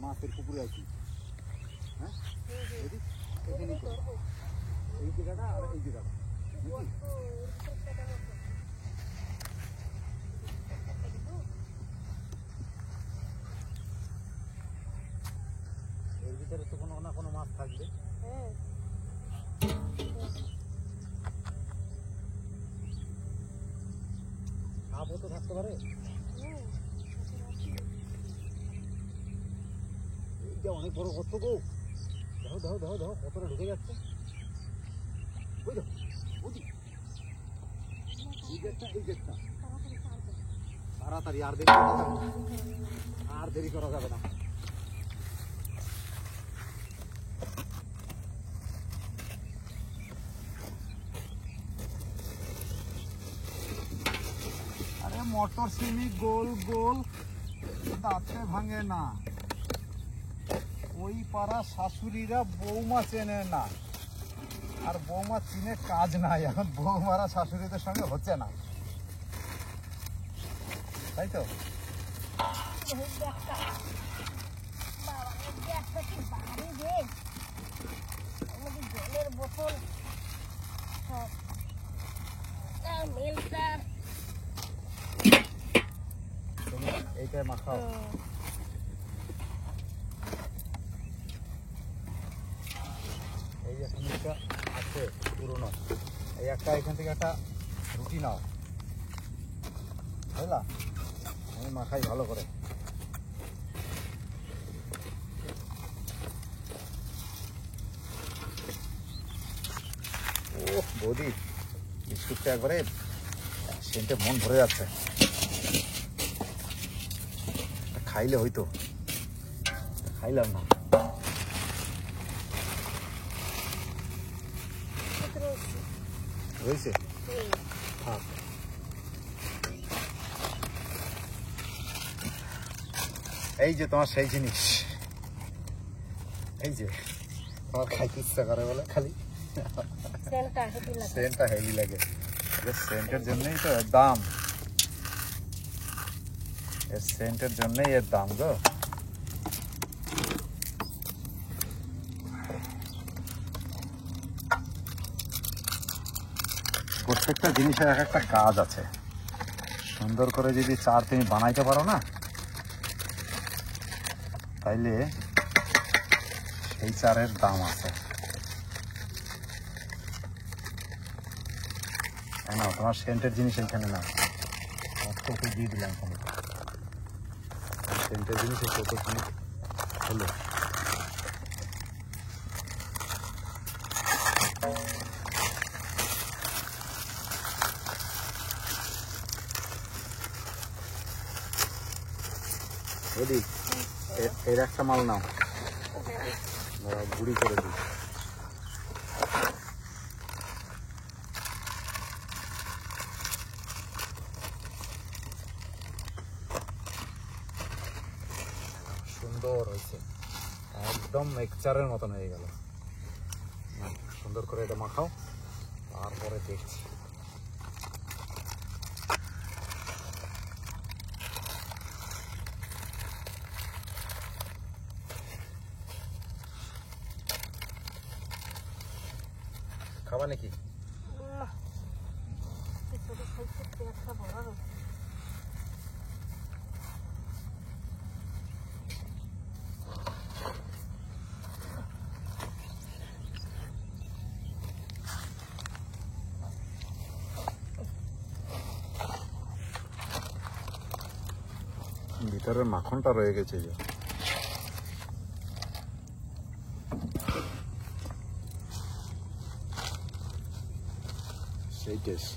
মাছের পুকুরে আছি। হ্যাঁ এই জায়গাটা আর এই জায়গাটা এর ভিতরে তো কোনো না কোনো মাছ থাকবে। সাপও তো থাকতে পারে। এইটা অনেক বড় গর্ত গো। দেখো দেখো দেখো দেখো কতটা ঢুকে যাচ্ছে। ওই দেখো এই গেটটা তাড়াতাড়ি আর দেরি করা যাবে না। আরে মটর সিমি গোল গোল দাঁতে ভাঙে না। ওই পাড়া শাশুড়িরা বৌমা চেনে না, আর বৌমা চিনে কাজ নাই। এখন বৌমারা শাশুড়িদের সঙ্গে হচ্ছে না, তাই তো? জলের বোতল এইটাই মাখাও। এই যে খানিকটা আছে পুরোনো, এই একটা এখান থেকে একটা রুটি নাও, বুঝলা? আমি মাখাই ভালো করে। ও বৌদি, বিস্কুটটা একবারে সেন্টে মন ভরে যাচ্ছে। খাইলে হইতো, খাইলাম না। হয়েছে থাক। এই যে তোমার সেই জিনিস, এই যে তোমার খাইতে ইচ্ছা করে বলে খালি সেন্টটা হেভি লাগে। সেন্টের জন্যই তো এর দাম, এর সেন্টের জন্যই এর দাম গো। প্রত্যেকটা জিনিসের এক একটা কাজ আছে। সুন্দর করে যদি চার তুমি বানাইতে পারো না, তাইলে সেই চারের দাম আছে। না তোমার সেন্টের জিনিস এইখানে না, কত দিয়ে দিলাম এখানে। সেন্টের জিনিস কতখানি হলো। এর একটা মাল নাও, গুঁড়ি করে দিই। সুন্দর হয়েছে, একদম মিক্সচারের মতন হয়ে গেল। সুন্দর করে এটা মাখাও, তারপরে দেখছি। খাবা নাকি? ভিতরের মাখনটা রয়ে গেছে যে। সেই টেস্ট।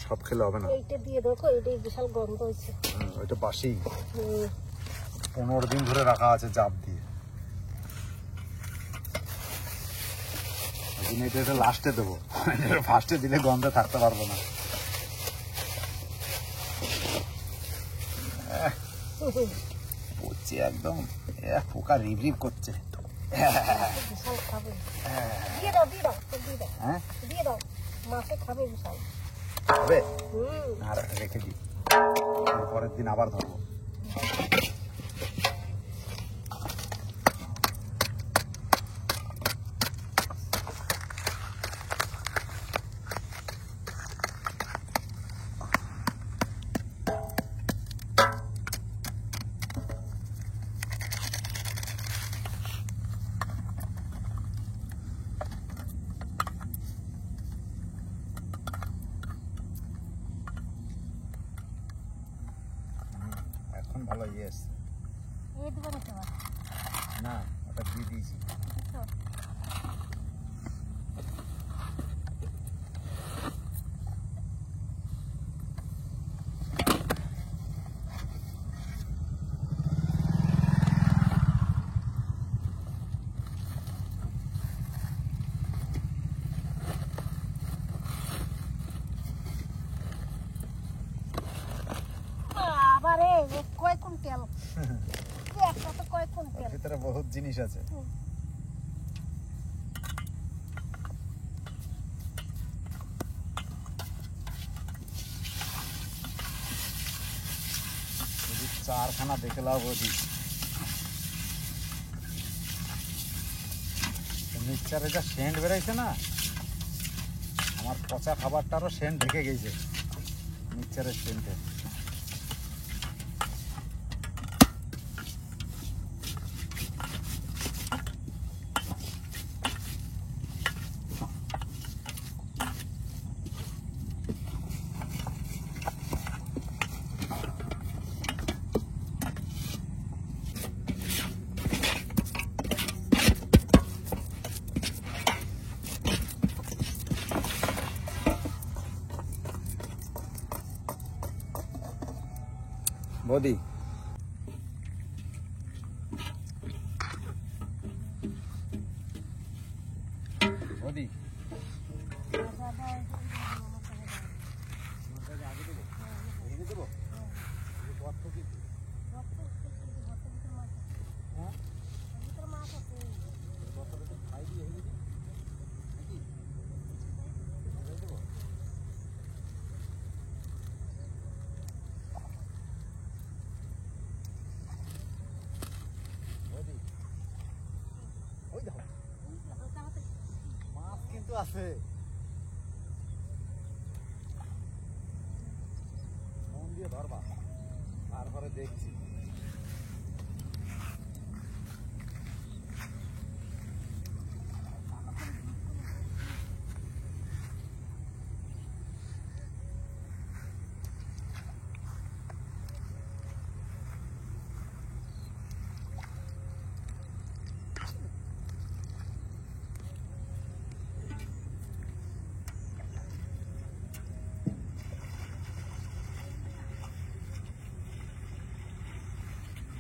সব খেলে হবে না। এইটা দিয়ে দেখো, এটাই বিশাল গন্ধ হচ্ছে। ওইটা বাসি, 15 দিন ধরে রাখা আছে জাপ দিয়ে। এটা লাস্টে দেবো, ফার্স্টে দিলে গন্ধে থাকতে পারবো না। পচে একদম পোকা রিভ রিভ করছে। হবে হুম আর রেখে দিই, পরের দিন আবার ধরবো। এখন ভালো ইয়েস এই দিবে না তোমার না, ওটা দিয়ে দিয়েছি। তো আবার এই কয় কুইন্টাল একটা তো কয় কুইন্টাল ভিতরে বহুত জিনিস আছে। যদি চারখানা দেখে লাভ বৌদি, মিক্সচারে যা সেন্ট বেরোইছে না, আমার পচা খাবারটারও সেন্ট ঢেকে গেছে মিক্সচারের সেন্টে। বৌদি বৌদি ওই দেখো মাছ কিন্তু আছে, মন দিয়ে ধরবা, তারপরে দেখছি।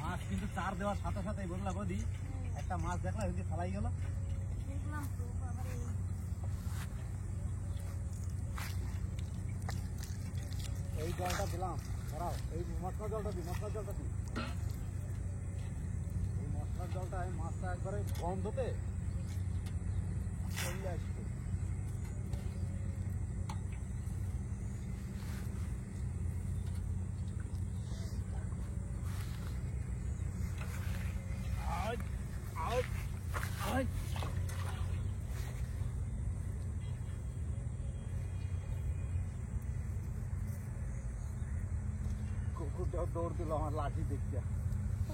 মাছ কিন্তু চার দেওয়ার সাথে সাথেই বললা বৌদি, একটা মাছ দেখলা ওই ফালাই গেল। দেখলাম তো আবার এই জলটা দিলাম, দাঁড়াও, এই মশলার জলটা দিই, মশলার জলটা দিই। এই মশলার জলটা এই মাছটা একবারে গন্ধতে চলে আসছে। কুকুরটাও দৌড় দিল আমার লাঠি দেখতে।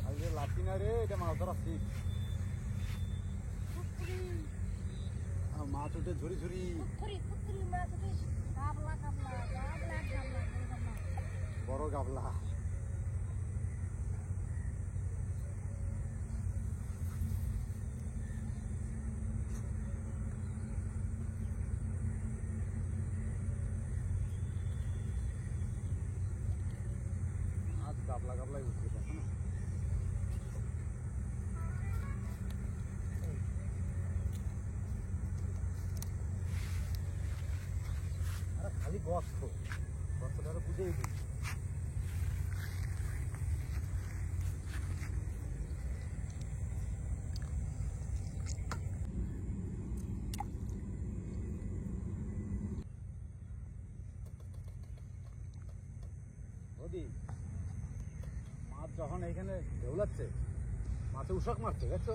আজকে লাঠি না রে, এটা মাছ ধরা শিখ। মাছ উঠে ঝুরি ঝুরি, কুকুরি মাছ উঠে গাবলা গাবলা গাবলা গাবলা গাবলা বড় গাবলা। মাছ গাবলা গাবলাই উঠছে, দেখো না। আরে খালি গর্ত, গর্তটা আরো বুঝেই দিই। বৌদি, মাছ যখন এইখানে ঢেউলাচ্ছে, মাছে উশাক মারছে, দেখছো?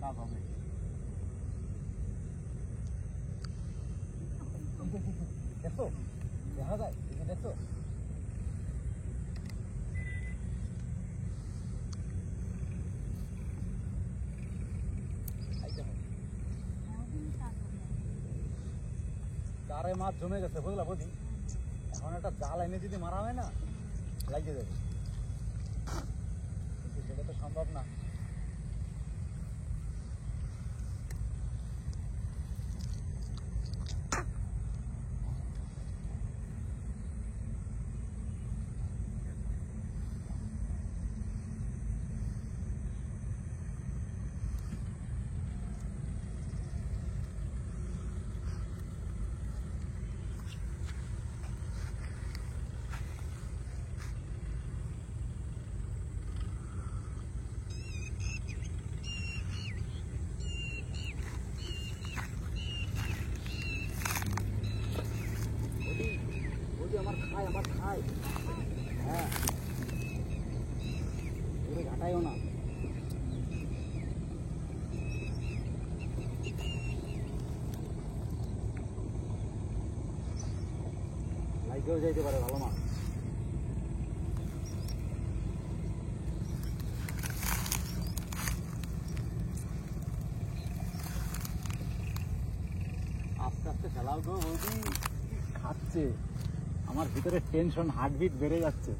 কাজ হবে। দেখো, দেখা যায়, দেখো। চারে মাছ জমে গেছে, বুঝলা বৌদি? এখন একটা জাল এনে যদি মারা হয় না, লাগিয়ে যাবে, কিন্তু সেটা তো সম্ভব না। আমার খাই, হ্যাঁ, ঘাটাইও না। লাইকেও যাইতে পারে, ভালো মাছ। আস্তে আস্তে খেলাও গো বৌদি, খাচ্ছে। আমার ভিতরে টেনশন, হার্টবিট বেড়ে যাচ্ছে।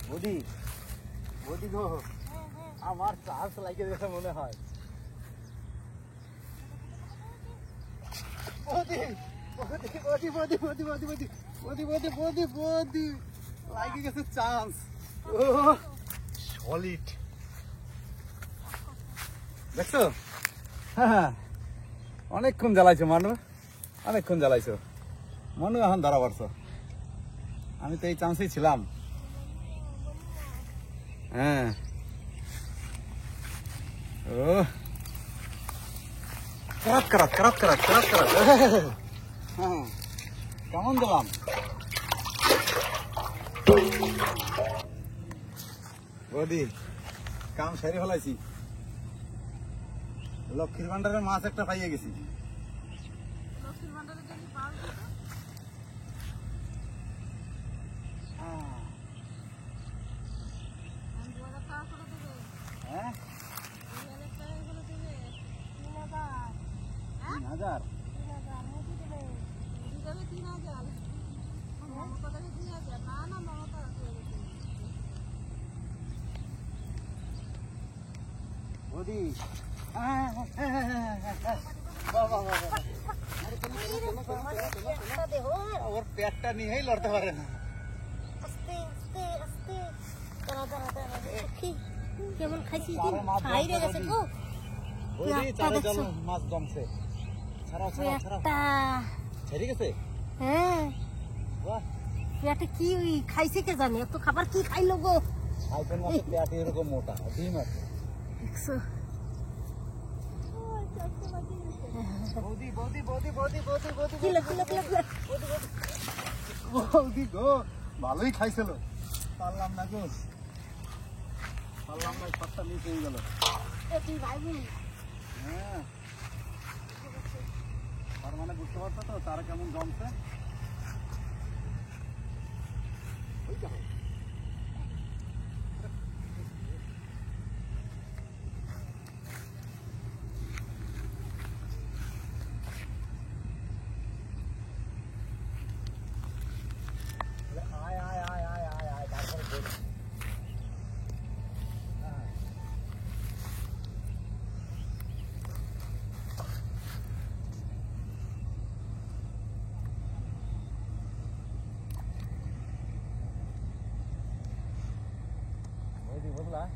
বৌদি, বৌদি গো, আমার চার্জ লাগিয়ে দেখে মনে হয়। বৌদি, বৌদি, বৌদি, বৌদি, বৌদি, বৌদি, বৌদি, বৌদি, বৌদি, বৌদি, বৌদি, লাগিয়ে গেছে চান্স। ও সলিড, দেখছো? হ্যাঁ, অনেকক্ষণ জ্বালাইছো মানু, অনেকক্ষণ জ্বালাইছো মনু, এখন ধরা পড়ছো। আমি তো এই চান্সেই ছিলাম। হ্যাঁ, ও করাত করাত করাত করাত করাত করাত। হ্যাঁ, কেমন দিলাম? বৌদি, কাম সেরে ফেলাইছি। লক্ষ্মীর ভান্ডারের মাছ একটা পাইয়ে গেছি। হ্যাঁ, 3000। বৌদি, ওর পেটটা নিয়েই লড়তে পারে না। কেমন খাইছি, মাছ জমছে। ছাড়াও ছাড়াও ছাড়াও, ছেড়ে গেছে। হ্যাঁ, বাহ, পেটে কি খাইছে কে জানে, এত খাবার কি খাইলো গো। সাইকেল মাছের পেট এরকম মোটা, ডিম আছে। বৌদি, বৌদি, বৌদি, বৌদি, বৌদি, বৌদি, বৌদি গো, ভালোই খাইছিল। পারলাম না গো, পারলাম না, সবটা মিস হয়ে গেল। হ্যাঁ, তার মানে বুঝতে পারছো তো তারা কেমন জমছে। বুঝলা?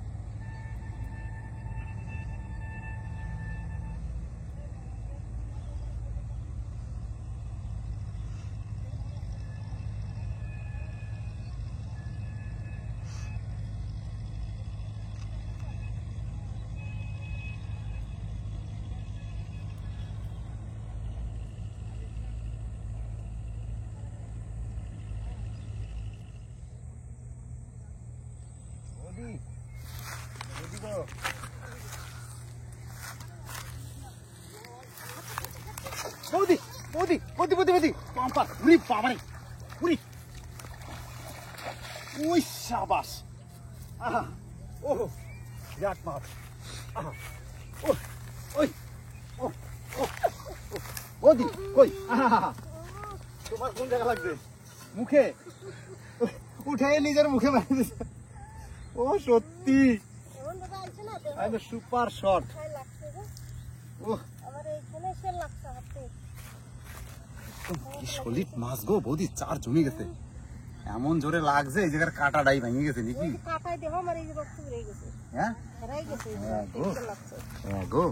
বৌদি বৌদি বৌদি বৌদি বৌদি পাম্পার উড়ি বাবারে উড়ি ওই শাবাশ আহা ও বিরাট মাছ আহা ও ওই ও ও বৌদি কই আহা তোমার কোন জায়গা লাগবে মুখে উঠে নিজের মুখে মারি দিছে ও সত্যি এমন দাদা আইছে না একদম সুপার শট ভাই লাগছে গো ও আমার এইখানে সে লাগছে হাতে কি সলিড মাছ গো বৌদি চার জমে গেছে এমন জোরে লাগছে এই জায়গার কাটাটাই ভেঙে গেছে নাকি ওই কাটাই দেহ আমার এই রক্ত বেরিয়ে গেছে হ্যাঁ হেরাই গেছে হ্যাঁ গো লাগছে হ্যাঁ গো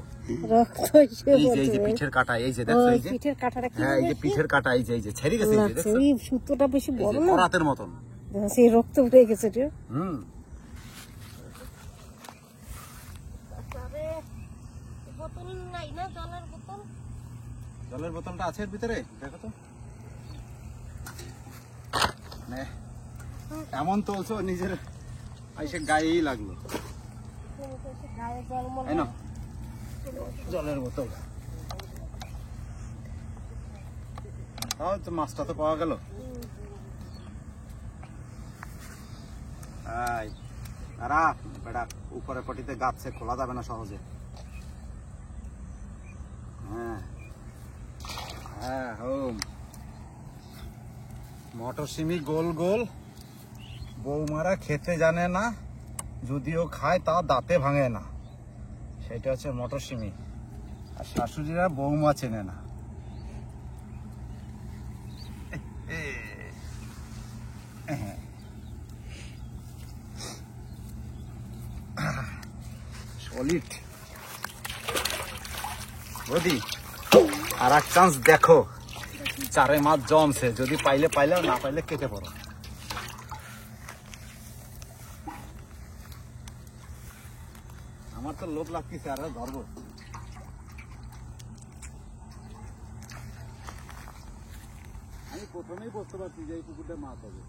রক্ত এই যে পিঠের কাটা এই যে দেখছো এই যে পিঠের কাটাটা কি হ্যাঁ এই যে পিঠের কাটা এই যে ছেড়ে গেছে এই যে দেখছো এই সুতোটা বেশি বড় না করাতের মতন সেই রক্ত বেরিয়ে গেছে রে হুম আরে বোতল নাই না জলের বোতল জলের বোতলটা আছে এর ভিতরে দেখো তো নে এমন তোলছো নিজের আইসে গায়েই লাগলো গায়ে জল মনে এই নাও জলের বোতল তাও তো মাছটা তো পাওয়া গেল আই আরা বেটা উপরে পটিতে গাছে খোলা যাবে না সহজে হ্যাঁ হ্যাঁ হোম মটরশুঁটি গোল গোল বৌমারা খেতে জানে না যদিও খায় তা দাঁতে ভাঙে না সেটা হচ্ছে মটরশুঁটি আর শাশুড়িরা বৌমা চেনে না সলিড বৌদি আর এক চান্স দেখো চারে মাছ জমছে যদি পাইলে পাইলে না পাইলে কেটে পড়ো আমার তো লোভ লাগতেছে আর ধরবো আমি প্রথমেই বুঝতে পারছি যে এই পুকুরটা মাছ হবে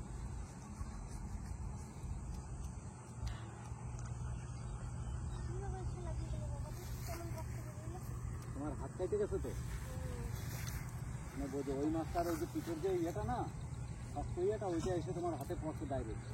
তোমার হাত খাইতে গেছে তো না বোঝো ওই মাছটার ওই যে পিঠের যে ইয়েটা না শক্ত ইয়েটা ওইটা এসে তোমার হাতে পড়ছে ডাইরেক্ট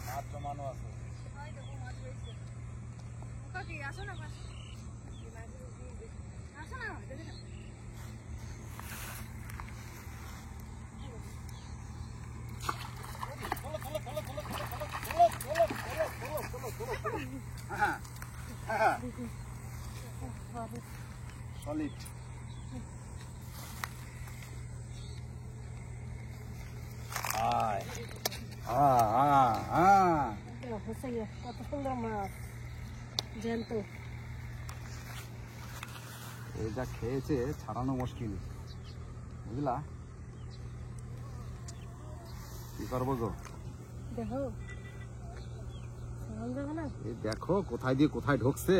মাছ জমানো আছে সলিড আয় কত সুন্দর মাছ জ্যান্ত এই যা খেয়েছে ছাড়ানো মুশকিল বুঝলা কি করবো গো দেখো যাবে না এই দেখো কোথায় দিয়ে কোথায় ঢুকছে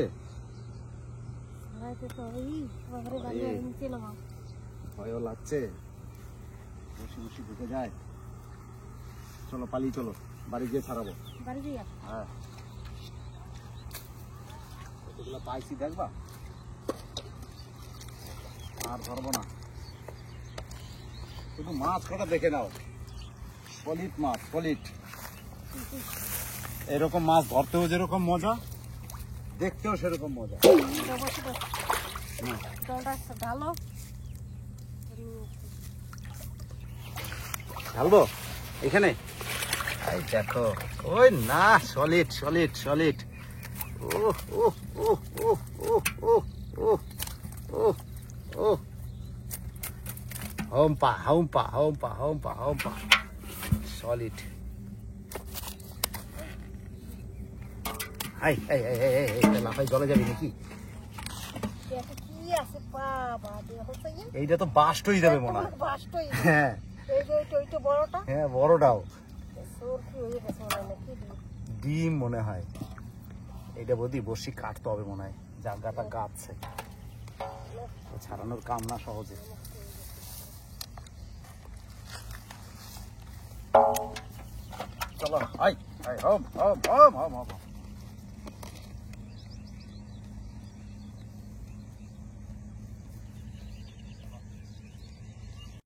ভয়ও লাগছে, বসে বসে ঢুকে যায়। চলো পালিয়ে চলো, বাড়ি গিয়ে ছাড়াবো। বাড়ি দিয়া হ্যাঁ, কতগুলো পাইছি দেখবা, আর ধরবো না। শুধু মাছ কটা দেখে নাও, সলিড মাছ, সলিড। এরকম মাছ ধরতেও যেরকম মজা, দেখতেও সেরকম মজা। জলটা ঢালো। ঢালবো এখানে? এই দেখো, ওই না, সলিড সলিড সলিড। ও ও ও ও ও ও ও ও ও হোমপা হোমপা হোমপা হোমপা হোমপা, সলিড। হাই এই এই এই এই লাফাই জলে যাবি নাকি? দেখো কি আছে বাবা, দেখো তো এই এইটা তো বাস্ট হয়ে যাবে মনে হয়। বাস্টই। হ্যাঁ এই যে ওইটা বড়টা হ্যাঁ, বড়টাও সোর কি হয়ে গেছে মনে হয় নাকি? ডিম মনে হয়। এইটা বোধই বসি কাটতে হবে মনে হয়, জায়গাটা গাছে ছাড়ানোর কাম না সহজে। চলো I I home home home home home.